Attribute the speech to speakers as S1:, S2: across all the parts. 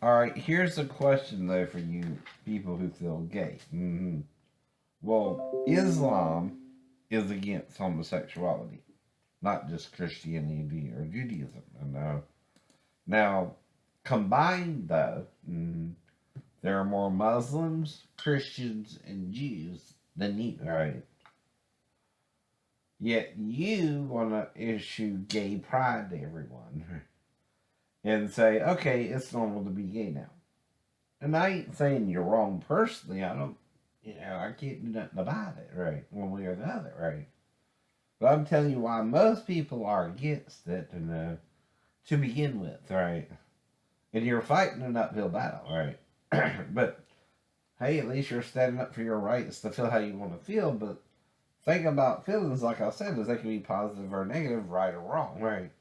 S1: All right, here's a question though for you people who feel gay. Well, Islam is against homosexuality, not just Christianity or Judaism. And now combined though, there are more Muslims, Christians, and Jews than you. Right? Yet you want to issue gay pride to everyone and say, okay, it's normal to be gay now. And I ain't saying you're wrong personally. I don't, I can't do nothing about it, right? One way or the other, right? But I'm telling you why most people are against it, to begin with, right? And you're fighting an uphill battle, right? But hey, at least you're standing up for your rights to feel how you want to feel. But thing about feelings, like I said, is they can be positive or negative, right or wrong, right?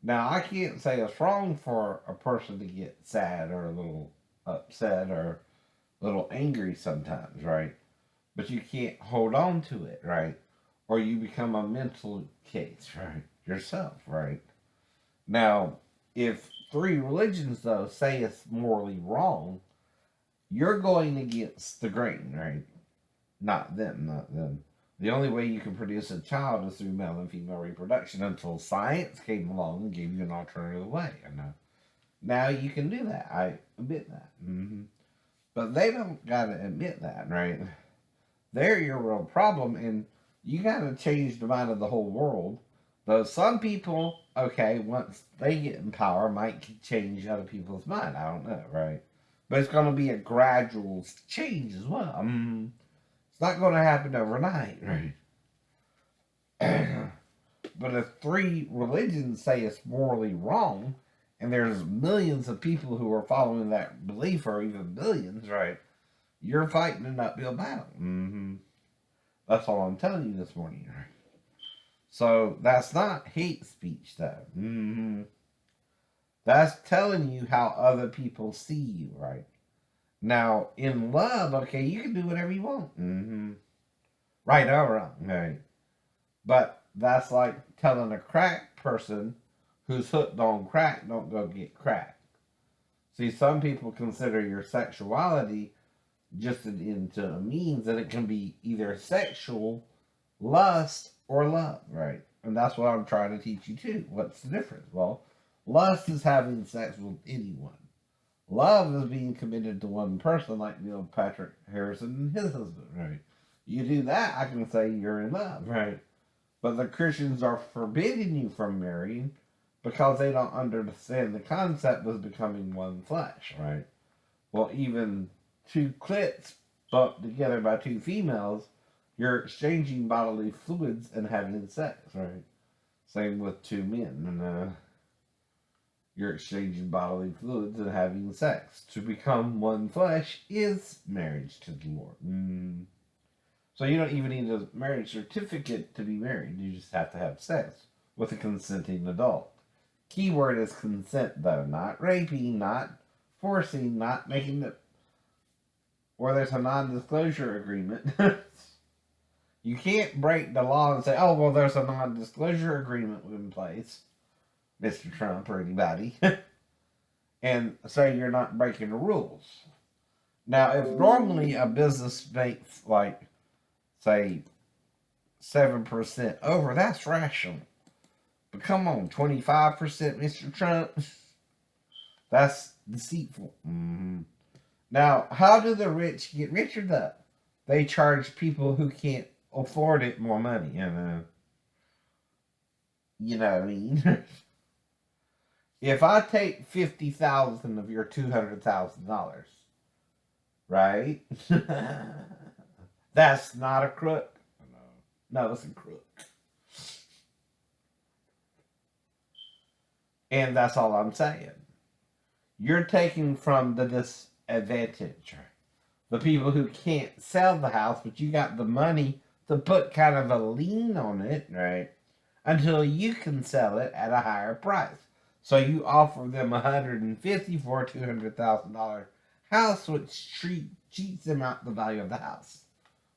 S1: Now, I can't say it's wrong for a person to get sad or a little upset or a little angry sometimes, right? But you can't hold on to it, right? Or you become a mental case, right? Yourself, right? Now, if three religions, though, say it's morally wrong, you're going against the grain, right? Not them, not them. The only way you can produce a child is through male and female reproduction until science came along and gave you an alternative way. And now you can do that. I admit that. But they don't got to admit that, right? They're your real problem, and you got to change the mind of the whole world. Though some people, okay, once they get in power, might change other people's mind. I don't know, right? But it's going to be a gradual change as well. It's not going to happen overnight, right? But if three religions say it's morally wrong, and there's millions of people who are following that belief, or even billions, right? You're fighting an uphill battle. That's all I'm telling you this morning, right? So that's not hate speech, though. That's telling you how other people see you, right? Now, in love, okay, you can do whatever you want. Right or wrong, right? But that's like telling a crack person who's hooked on crack, don't go get crack. See, some people consider your sexuality just into a means that it can be either sexual, lust, or love, right? And that's what I'm trying to teach you too. What's the difference? Well, lust is having sex with anyone. Love is being committed to one person, like Neil Patrick Harrison and his husband, right? You do that, I can say you're in love, right? But the Christians are forbidding you from marrying because they don't understand the concept of becoming one flesh, right? Well, even two clits bumped together by two females, you're exchanging bodily fluids and having sex, right? Same with two men, and you're exchanging bodily fluids and having sex. To become one flesh is marriage to the Lord. So you don't even need a marriage certificate to be married. You just have to have sex with a consenting adult. Keyword is consent, though, not raping, not forcing, not making it, or there's a non-disclosure agreement. You can't break the law and say, oh, well, there's a non-disclosure agreement in place, Mr. Trump or anybody, and say you're not breaking the rules. Now, if normally a business makes, like, say, 7% over, that's rational. But come on, 25%, Mr. Trump? That's deceitful. Now, how do the rich get richer, though? They charge people who can't afford it more money, you know what I mean? If I take 50,000 of your $200,000, right? That's not a crook. No, it's a crook. And that's all I'm saying. You're taking from the disadvantage, the people who can't sell the house, but you got the money to put kind of a lien on it, right? Until you can sell it at a higher price. So you offer them $150,000 for a $200,000 house, which cheats them out the value of the house,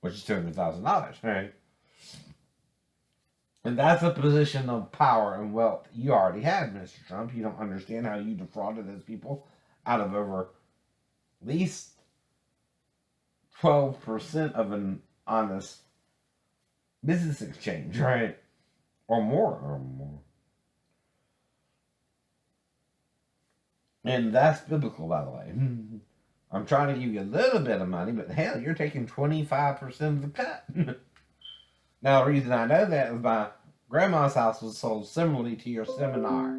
S1: which is $200,000, right? And that's a position of power and wealth you already had, Mr. Trump. You don't understand how you defrauded those people out of over at least 12% of an honest business exchange, right? Or more. And that's biblical, by the way. I'm trying to give you a little bit of money, but hell, you're taking 25% of the cut. Now, the reason I know that is my grandma's house was sold similarly to your seminar.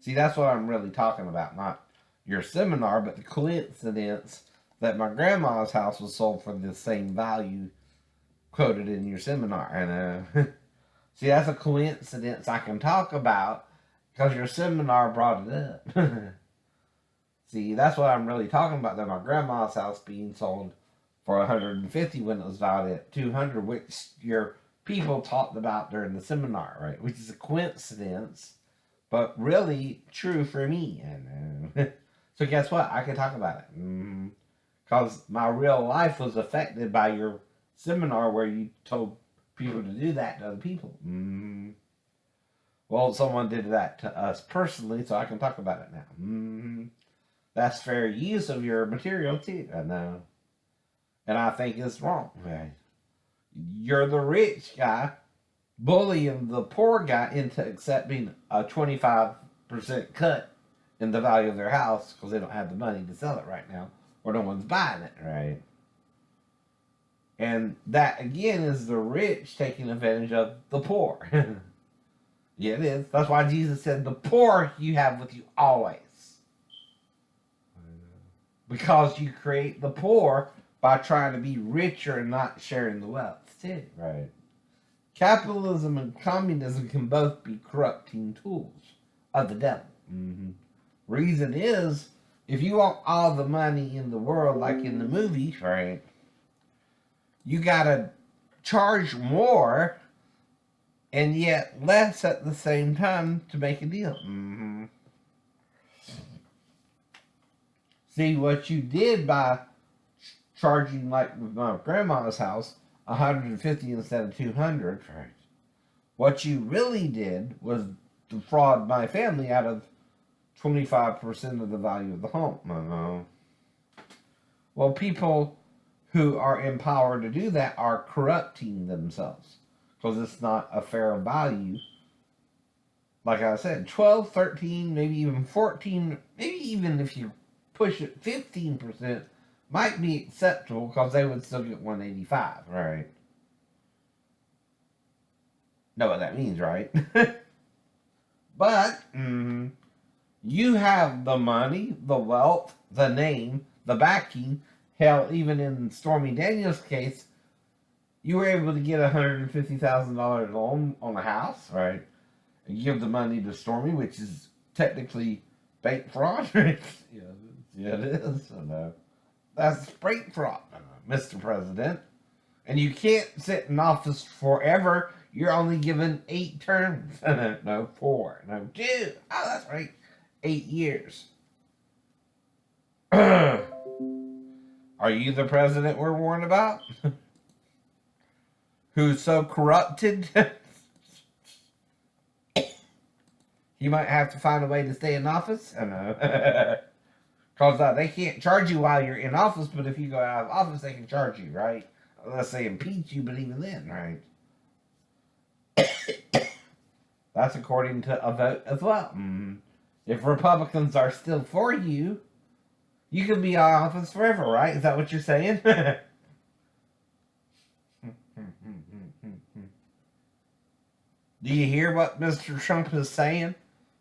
S1: See, that's what I'm really talking about. Not your seminar, but the coincidence that my grandma's house was sold for the same value quoted in your seminar. And see, that's a coincidence I can talk about because your seminar brought it up. See, that's what I'm really talking about. That my grandma's house being sold for 150 when it was valued at 200, which your people talked about during the seminar, right? Which is a coincidence, but really true for me. And so guess what? I can talk about it because my real life was affected by your seminar where you told people to do that to other people. Well, someone did that to us personally, so I can talk about it now. That's fair use of your material too. I know. And I think it's wrong. Right? You're the rich guy bullying the poor guy into accepting a 25% cut in the value of their house because they don't have the money to sell it right now or no one's buying it, right? And that again is the rich taking advantage of the poor. Yeah, it is. That's why Jesus said, the poor you have with you always. Because you create the poor by trying to be richer and not sharing the wealth, too. Right. Capitalism and communism can both be corrupting tools of the devil. Reason is, if you want all the money in the world, like in the movies, right, you gotta charge more and yet less at the same time to make a deal. See, what you did by charging, like with my grandma's house, 150 instead of 200, right? What you really did was defraud my family out of 25% of the value of the home. Well, people who are empowered to do that are corrupting themselves because it's not a fair value. Like I said, 12, 13, maybe even 14, maybe even if you push it 15% might be acceptable because they would still get 185, right? Know what that means, right? But you have the money, the wealth, the name, the backing. Hell, even in Stormy Daniels' case, you were able to get a $150,000 loan on a house, right? And give the money to Stormy, which is technically bank fraud. Yeah, it is. I know. That's bank fraud, Mr. President. And you can't sit in office forever. You're only given 8 terms. No, 4. No, 2. Oh, that's right. 8 years. Are you the president we're warned about? Who's so corrupted? He might have to find a way to stay in office. I know. Because they can't charge you while you're in office, but if you go out of office, they can charge you, right? Unless they impeach you, but even then, right? That's according to a vote as well. If Republicans are still for you, you can be in office forever, right? Is that what you're saying? Do you hear what Mr. Trump is saying?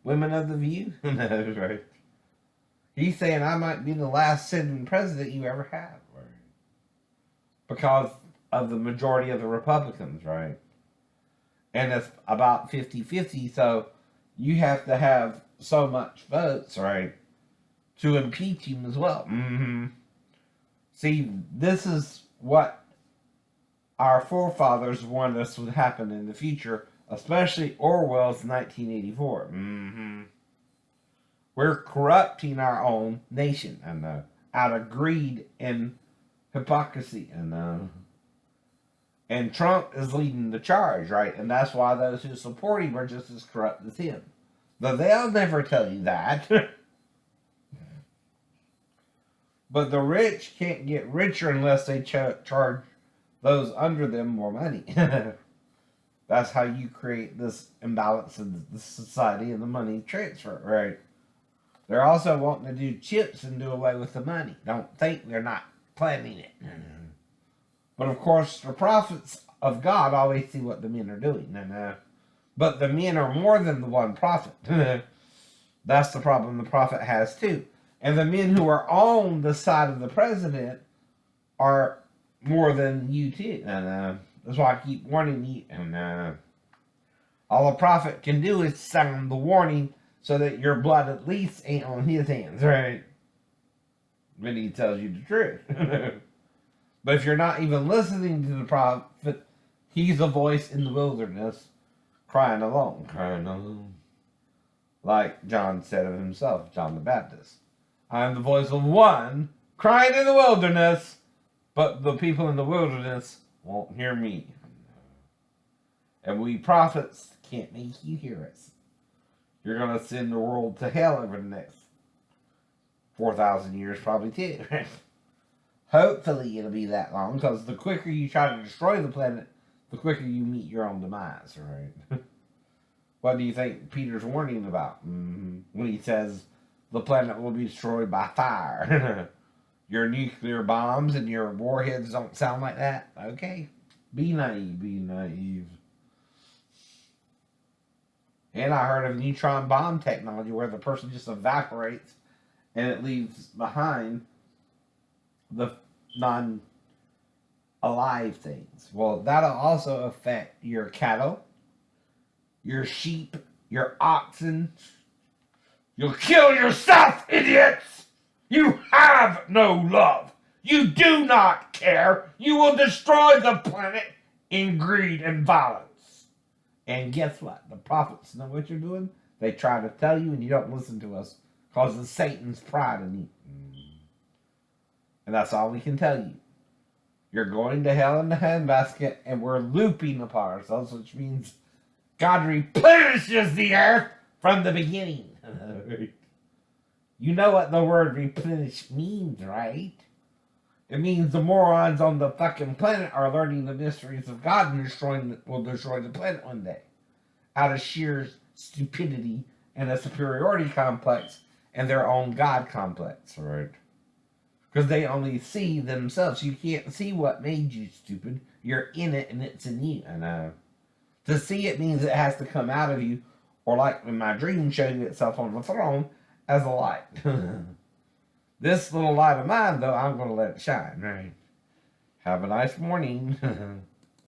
S1: Women of the View? No, right. He's saying I might be the last sitting president you ever have, right? Because of the majority of the Republicans, right? And it's about 50-50, so you have to have so much votes, right, to impeach him as well. See, this is what our forefathers warned us would happen in the future, especially Orwell's 1984. We're corrupting our own nation, and out of greed and hypocrisy, and Trump is leading the charge, right? And that's why those who support him are just as corrupt as him. But they'll never tell you that. But the rich can't get richer unless they charge those under them more money. That's how you create this imbalance in the society and the money transfer, right? They're also wanting to do chips and do away with the money. Don't think they're not planning it. But of course, the prophets of God always see what the men are doing. But the men are more than the one prophet. That's the problem the prophet has too. And the men who are on the side of the president are more than you too. That's why I keep warning you. And all a prophet can do is sound the warning so that your blood at least ain't on his hands, right? When he tells you the truth. But if you're not even listening to the prophet, he's a voice in the wilderness crying alone. Like John said of himself, John the Baptist. I am the voice of one crying in the wilderness, but the people in the wilderness won't hear me. And we prophets can't make you hear us. You're going to send the world to hell over the next 4,000 years, probably too. Hopefully it'll be that long, because the quicker you try to destroy the planet, the quicker you meet your own demise, right? What do you think Peter's warning about when he says the planet will be destroyed by fire? Your nuclear bombs and your warheads don't sound like that? Okay. Be naive. And I heard of neutron bomb technology where the person just evaporates and it leaves behind the non-alive things. Well, that'll also affect your cattle, your sheep, your oxen. You'll kill yourself, idiots! You have no love. You do not care. You will destroy the planet in greed and violence. And guess what? The prophets know what you're doing. They try to tell you and you don't listen to us because of Satan's pride in you. And that's all we can tell you. You're going to hell in the handbasket, and we're looping upon ourselves, which means God replenishes the earth from the beginning. You know what the word replenish means, right? It means the morons on the fucking planet are learning the mysteries of God and will destroy the planet one day. Out of sheer stupidity and a superiority complex and their own God complex, right? Because they only see themselves. You can't see what made you stupid. You're in it and it's in you. And to see it means it has to come out of you, or like in my dream, showing itself on the throne as a light. This little light of mine, though, I'm going to let it shine, right? Have a nice morning.